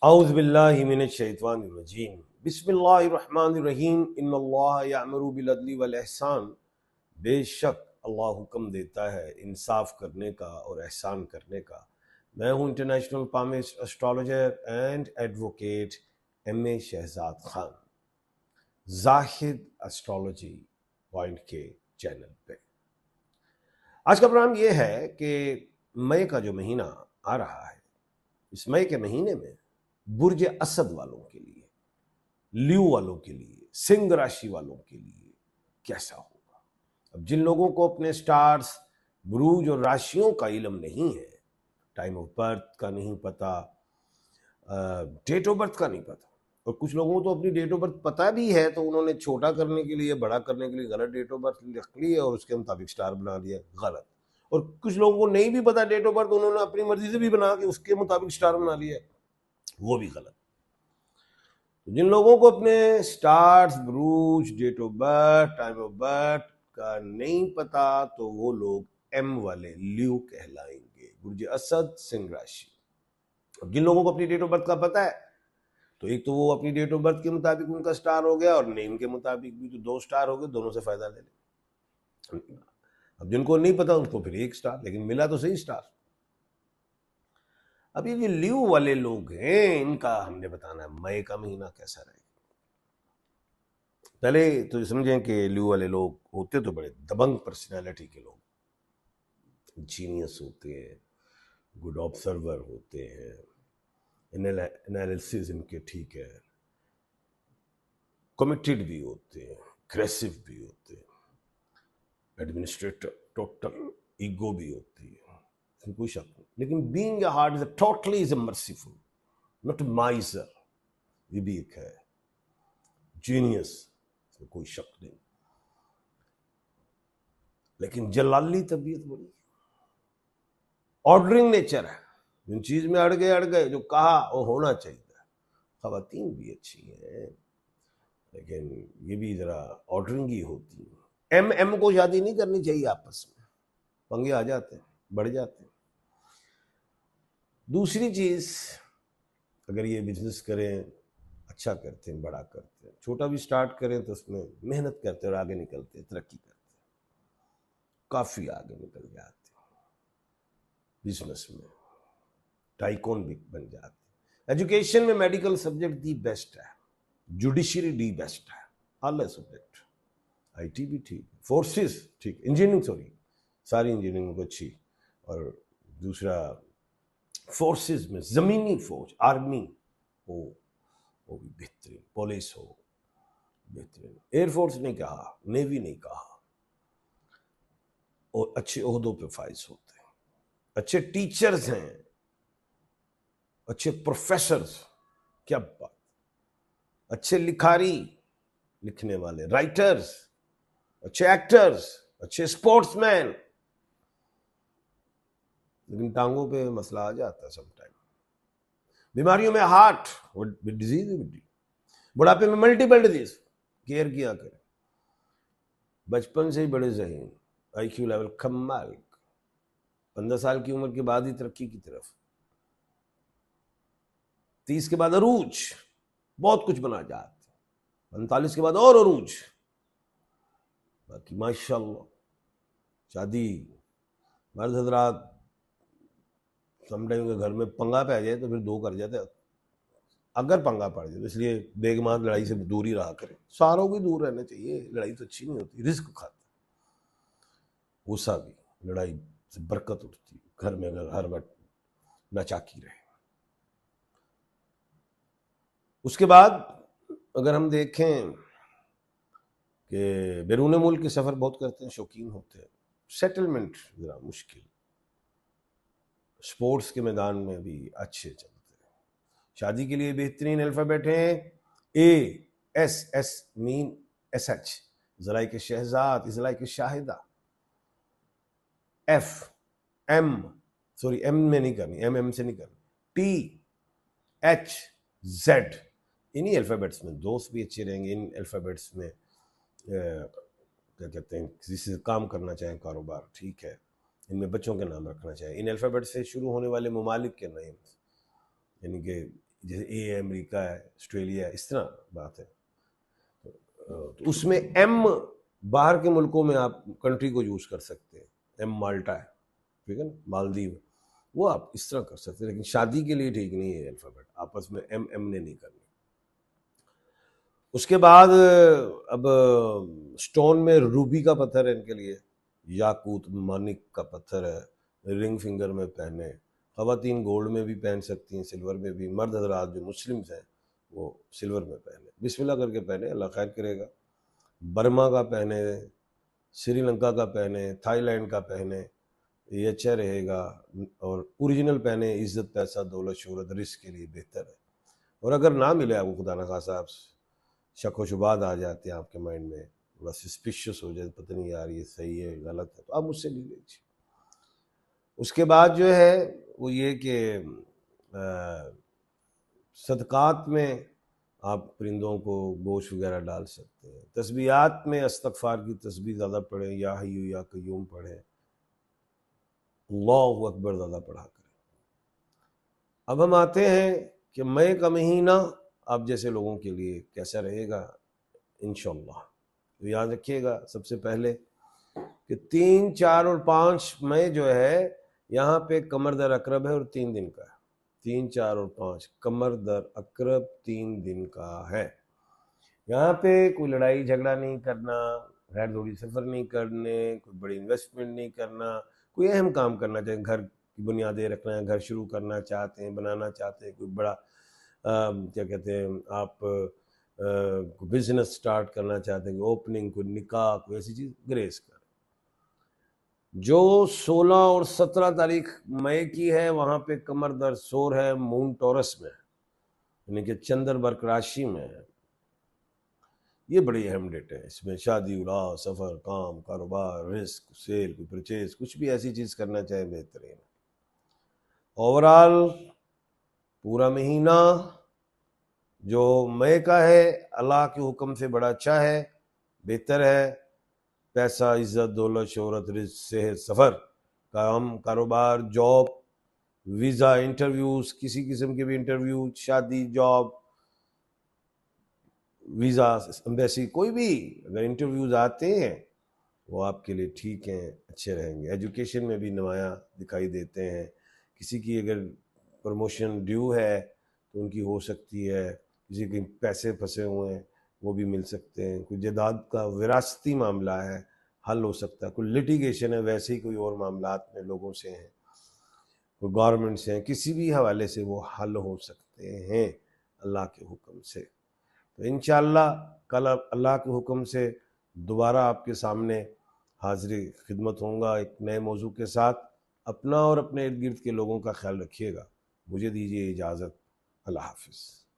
औज़ु बिल्लाहि मिनश शैतानिर रजीम बिस्मिल्लाहिर रहमानिर रहीम इन्नल्लाह यअमुरु बिल अदली वल इहसान। बेशक अल्लाह हुक्म देता है इंसाफ करने का और एहसान करने का। मैं हूँ international palmist astrologer and advocate M A. Shahzad Khan, Zahid astrology point के चैनल पे। आज का प्रोग्राम ये है कि मई का जो महीना आ रहा है, इस मई के महीने में बुर्ज असद वालों के लिए, ल्यू वालों के लिए, सिंह राशि वालों के लिए कैसा होगा। अब जिन लोगों को अपने स्टार्स, बुरूज और राशियों का इल्म नहीं है, टाइम ऑफ बर्थ का नहीं पता, डेट ऑफ बर्थ का नहीं पता, और कुछ लोगों को तो अपनी डेट ऑफ बर्थ पता भी है तो उन्होंने छोटा करने के लिए, बड़ा करने के लिए गलत डेट ऑफ बर्थ लिख ली है और उसके मुताबिक स्टार बना दिया, गलत। और कुछ लोगों को नहीं भी पता डेट ऑफ बर्थ, उन्होंने अपनी मर्जी से भी बना के उसके मुताबिक स्टार बना लिया, वो भी गलत। जिन लोगों को अपने स्टार्स, ब्रूज, date of birth, time of birth का नहीं पता तो वो लोग एम वाले, ल्यू कहलाएंगे, बुर्ज असद, सिंह राशि। अब जिन लोगों को अपनी डेट ऑफ बर्थ का पता है तो एक तो वो अपनी डेट ऑफ बर्थ के मुताबिक उनका स्टार हो गया, और नेम के मुताबिक भी तो 2 स्टार हो गए, दोनों से फायदा ले ले। अब जिनको नहीं पता उनको फिर 1 स्टार, लेकिन मिला तो सही स्टार। अब ये जो ल्यू वाले लोग हैं, इनका हमने बताना है मई का महीना कैसा रहेगा। पहले तो समझें कि ल्यू वाले लोग होते तो बड़े दबंग पर्सनालिटी के लोग, जीनियस होते हैं, गुड ऑब्जर्वर होते हैं, एनालिसिस इनके ठीक है, कमिटेड भी होते हैं, एग्रेसिव भी होते हैं, एडमिनिस्ट्रेटर टोटल ईगो भी होती है, इसमें कोई शक नहीं। लेकिन being a heart is totally is a merciful, not माइजर, ये भी एक है, जीनियस, इसमें कोई शक नहीं। लेकिन जलाली तबीयत बड़ी, ऑर्डरिंग नेचर है, जिन चीज में अड़ गए, जो कहा वो होना चाहिए। खवातीन भी अच्छी हैं, लेकिन ये भी जरा ऑर्डरिंग ही होती है। एम को शादी नहीं करनी चाहिए, आपस में पंगे आ जाते हैं, बढ़ जाते हैं। दूसरी चीज, अगर ये बिजनेस करें, अच्छा करते हैं, बड़ा करते हैं, छोटा भी स्टार्ट करें तो उसमें मेहनत करते हैं और आगे निकलते हैं, तरक्की करते हैं, काफी आगे निकल जाते हैं, बिजनेस में टाइकॉन भी बन जाते हैं। एजुकेशन में मेडिकल सब्जेक्ट दी बेस्ट है, जुडिशरी दी बेस्ट है, आला सब्जेक्ट, आईटी भी ठीक, फोर्सेस ठीक, इंजीनियरिंग सॉरी, सारी इंजीनियरिंग को अच्छी, और दूसरा फोर्सेस में जमीनी फौज, आर्मी हो वो भी बेहतरीन, पुलिस हो बेहतरीन, एयरफोर्स नहीं कहा, नेवी नहीं कहा, और अच्छे ओहदों पे फाइज होते हैं, अच्छे टीचर्स हैं, अच्छे प्रोफेसर्स, क्या बात, अच्छे लिखारी, लिखने वाले राइटर्स, अच्छे एक्टर्स, अच्छे स्पोर्ट्समैन। लेकिन टांगों पे मसला आ जाता है समटाइम, बीमारियों में हार्ट डिजीज, बुढ़ापे में मल्टीपल डिजीज, केयर किया करें। बचपन से ही बड़े जहीन, आईक्यू लेवल कमाल, 15 साल की उम्र के बाद ही तरक्की की तरफ, 30 के बाद अरूज, बहुत कुछ बना जाते, 45 के बाद और अरूज, बाकी माशाल्लाह। शादी, मर्द हजरात समटाइम के घर में पंगा पे आ जाए तो फिर 2 कर जाते, अगर पंगा पड़ जाए तो इसलिए बेगमात लड़ाई से दूर ही रहा करें, सारों को दूर रहना चाहिए, लड़ाई तो अच्छी नहीं होती, रिस्क खाता, गुस्सा भी, लड़ाई से बरकत उठती घर में, अगर हर वक्त नाचाकी रहे। उसके बाद अगर हम देखें कि बैरून मुल्क के सफ़र बहुत करते हैं, शौकीन होते हैं, सेटलमेंट ज़रा मुश्किल, स्पोर्ट्स के मैदान में भी अच्छे चलते हैं। शादी के लिए बेहतरीन अल्फ़ाबेट हैं ASS मीन SH, ज़राए के शहजाद, इज़राए के शाहिदा, FM सॉरी M में नहीं करनी, MM से नहीं करनी, THZ, इन्हीं अल्फ़ाबेट्स में दोस्त भी अच्छे रहेंगे। इन अल्फ़ाबेट्स में क्या कहते हैं, किसी से काम करना चाहें, कारोबार ठीक है, इनमें बच्चों के नाम रखना चाहें, इन अल्फ़ाबेट से शुरू होने वाले ममालिक के नाम, यानी कि जैसे ए अमेरिका है, ऑस्ट्रेलिया है, इस तरह बात है। तो उसमें एम बाहर के मुल्कों में आप कंट्री को यूज कर सकते हैं, एम माल्टा है, ठीक है ना, मालदीव, वो आप इस तरह कर सकते हैं, लेकिन शादी के लिए ठीक नहीं है अल्फाबेट, आपस में एम ने नहीं करनी। उसके बाद अब स्टोन में रूबी का पत्थर है इनके लिए, याकूत मानिक का पत्थर है, रिंग फिंगर में पहने, खवातीन गोल्ड में भी पहन सकती हैं, सिल्वर में भी, मर्द हजरात जो मुस्लिम्स हैं वो सिल्वर में पहने, बिस्मिल्लाह करके पहने, अल्लाह खैर करेगा। बर्मा का पहने, श्रीलंका का पहने, थाईलैंड का पहने, ये अच्छा रहेगा। और ओरिजिनल पहने, इज्जत पैसा दौलत शोहरत रिस्क के लिए बेहतर है। और अगर ना मिले आपको, खुदा न खासा आप शक व शुबात आ जाते हैं आपके माइंड में, थोड़ा सस्पिशियस हो जाए, पता नहीं यार ये सही है गलत है, तो आप मुझसे ले लीजिए। उसके बाद जो है वो ये कि सदक़ात में आप परिंदों को गोश्त वगैरह डाल सकते हैं। तस्बीहात में इस्तग़फ़ार की तस्बीह ज़्यादा पढ़ें, या हय्यू या क़य्यूम पढ़ें, अल्लाहु अकबर ज़्यादा पढ़ा करें। अब हम आते हैं कि मई का महीना आप जैसे लोगों के लिए कैसा रहेगा इंशाअल्लाह। तो याद रखिएगा सबसे पहले कि 3, 4 और 5 मई जो है यहाँ पे कमर दर अकरब है और 3 दिन का है। 3, 4 और 5 कमर दर अकरब 3 दिन का है। यहाँ पे कोई लड़ाई झगड़ा नहीं करना, गैर ज़रूरी सफ़र नहीं करने, कोई बड़ी इन्वेस्टमेंट नहीं करना, कोई अहम काम करना चाहे, घर की बुनियादें रखना है, घर शुरू करना चाहते हैं, बनाना चाहते हैं, कोई बड़ा क्या कहते हैं आप बिजनेस स्टार्ट करना चाहते हैं, ओपनिंग, कोई निकाह, कोई ऐसी चीज़, ग्रेस कर। जो 16 और 17 तारीख मई की है वहाँ पे कमर दर सोर है, मून टॉरस में, यानी कि चंद्र बर्क राशि में है। ये बड़ी अहम डेट है, इसमें शादी, उलाह, सफ़र, काम, कारोबार, रिस्क, सेल, कोई परचेज, कुछ भी ऐसी चीज़ करना चाहे बेहतरीन। ओवरऑल पूरा महीना जो मई का है अल्लाह के हुक्म से बड़ा अच्छा है, बेहतर है। पैसा, इज्जत, दौलत, शोहरत, रिस्क, सेहत, सफ़र, काम, कारोबार, जॉब, वीज़ा, इंटरव्यूज़, किसी किस्म के भी इंटरव्यू, शादी, जॉब, वीज़ा, एम्बेसी, कोई भी अगर इंटरव्यूज़ आते हैं वो आपके लिए ठीक हैं, अच्छे रहेंगे। एजुकेशन में भी नुमाया दिखाई देते हैं। किसी की अगर प्रमोशन ड्यू है तो उनकी हो सकती है, किसी के पैसे फंसे हुए हैं वो भी मिल सकते हैं, कोई जायदाद का विरासती मामला है हल हो सकता है, कोई लिटिगेशन है, वैसे ही कोई और मामलात में लोगों से हैं, कोई गवर्नमेंट से हैं, किसी भी हवाले से वो हल हो सकते हैं अल्लाह के हुक्म से। तो इंशाअल्लाह कल अल्लाह के हुक्म से दोबारा आपके सामने हाजिरी खिदमत होऊंगा एक नए मौजू के साथ। अपना और अपने इर्द गिर्द के लोगों का ख्याल रखिएगा। मुझे दीजिए इजाज़त। अल्लाह हाफिज़।